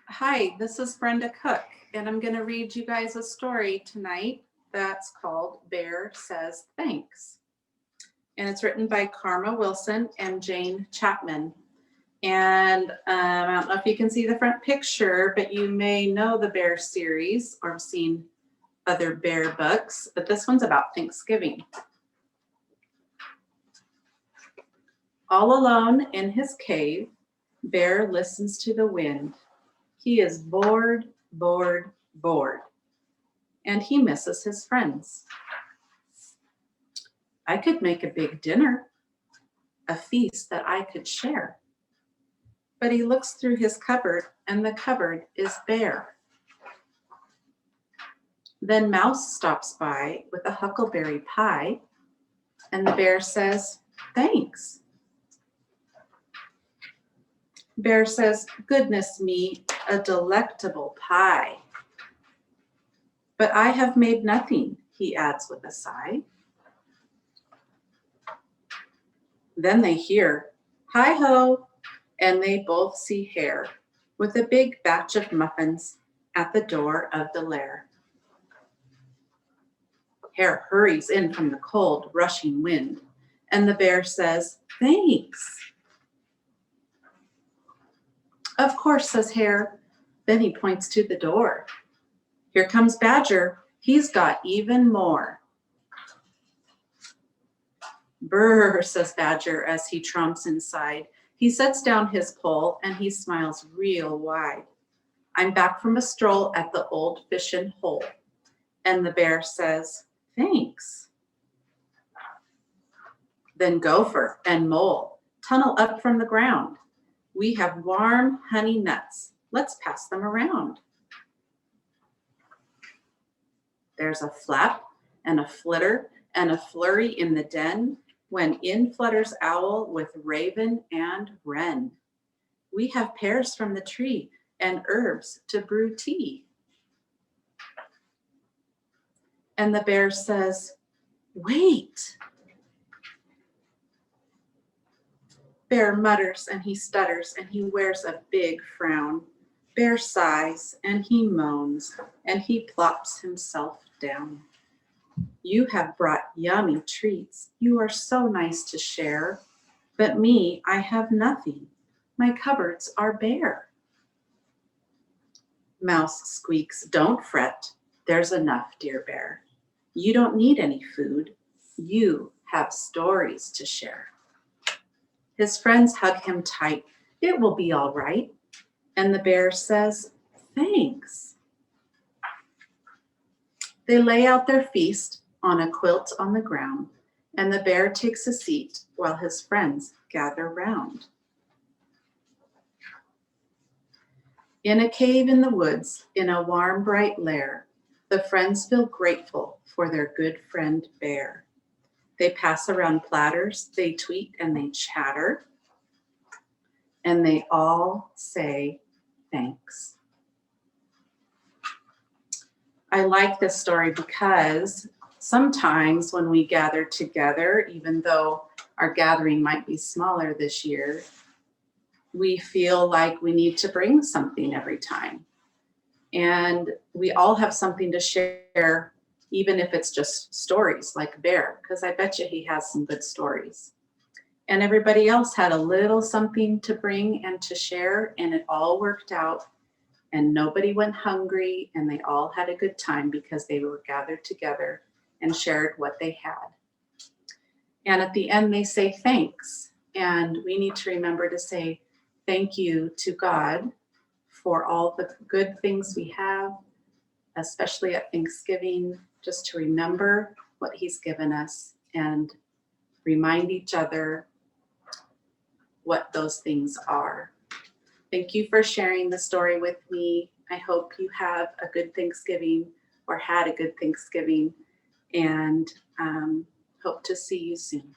Hi, this is Brenda Cook, and I'm going to read you guys a story tonight that's called Bear Says Thanks. And it's written by Karma Wilson and Jane Chapman. And I don't know if you can see the front picture, but you may know the Bear series or have seen other bear books, but this one's about Thanksgiving. All alone in his cave, Bear listens to the wind. He is bored, bored, bored, and he misses his friends. I could make a big dinner, a feast that I could share. But he looks through his cupboard, and the cupboard is bare. Then Mouse stops by with a huckleberry pie, and the bear says, "Thanks." Bear says, "Goodness me, a delectable pie. But I have made nothing," he adds with a sigh. Then they hear, "Hi-ho," and they both see Hare with a big batch of muffins at the door of the lair. Hare hurries in from the cold, rushing wind, and the bear says, "Thanks." "Of course," says Hare. Then he points to the door. "Here comes Badger. He's got even more." "Brr," says Badger as he tromps inside. He sets down his pole and he smiles real wide. "I'm back from a stroll at the old fishin' hole." And the bear says, "Thanks." Then Gopher and Mole tunnel up from the ground. "We have warm honey nuts. Let's pass them around." There's a flap and a flitter and a flurry in the den when in flutters Owl with Raven and Wren. "We have pears from the tree and herbs to brew tea." And the bear says, "Wait." Bear mutters and he stutters and he wears a big frown. Bear sighs and he moans and he plops himself down. "You have brought yummy treats. You are so nice to share. But me, I have nothing. My cupboards are bare." Mouse squeaks, "Don't fret. There's enough, dear bear. You don't need any food. You have stories to share." His friends hug him tight. "It will be all right." And the bear says, "Thanks." They lay out their feast on a quilt on the ground, and the bear takes a seat while his friends gather round. In a cave in the woods, in a warm, bright lair, the friends feel grateful for their good friend Bear. They pass around platters, they tweet and they chatter, and they all say thanks. I like this story because sometimes when we gather together, even though our gathering might be smaller this year, we feel like we need to bring something every time. And we all have something to share, even if it's just stories like Bear, because I bet you he has some good stories. And everybody else had a little something to bring and to share, and it all worked out. And nobody went hungry, and they all had a good time because they were gathered together and shared what they had. And at the end, they say thanks. And we need to remember to say thank you to God for all the good things we have, especially at Thanksgiving, just to remember what He's given us and remind each other what those things are. Thank you for sharing the story with me. I hope you have a good Thanksgiving or had a good Thanksgiving, and hope to see you soon.